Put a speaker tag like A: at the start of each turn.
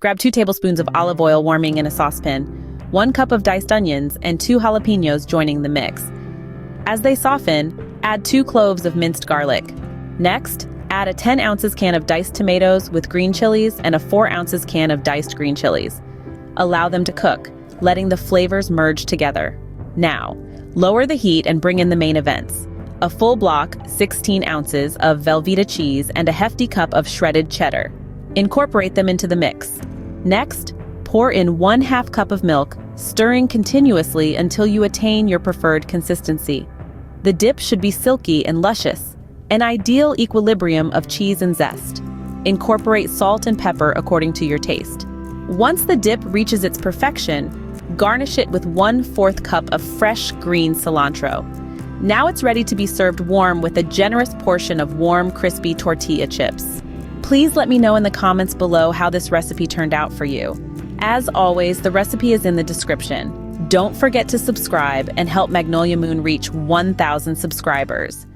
A: Grab 2 tablespoons of olive oil warming in a saucepan, 1 cup of diced onions, and 2 jalapeños joining the mix. As they soften, add 2 cloves of minced garlic. Next, add a 10 ounces can of diced tomatoes with green chilies and a 4 ounces can of diced green chilies. Allow them to cook, letting the flavors merge together. Now, lower the heat and bring in the main events. A full block, 16 ounces of Velveeta cheese and a hefty cup of shredded cheddar. Incorporate them into the mix. Next, pour in 1/2 cup of milk, stirring continuously until you attain your preferred consistency. The dip should be silky and luscious, an ideal equilibrium of cheese and zest. Incorporate salt and pepper according to your taste. Once the dip reaches its perfection, garnish it with 1/4 cup of fresh green cilantro. Now it's ready to be served warm with a generous portion of warm, crispy tortilla chips. Please let me know in the comments below how this recipe turned out for you. As always, the recipe is in the description. Don't forget to subscribe and help Magnolia Moon reach 1,000 subscribers.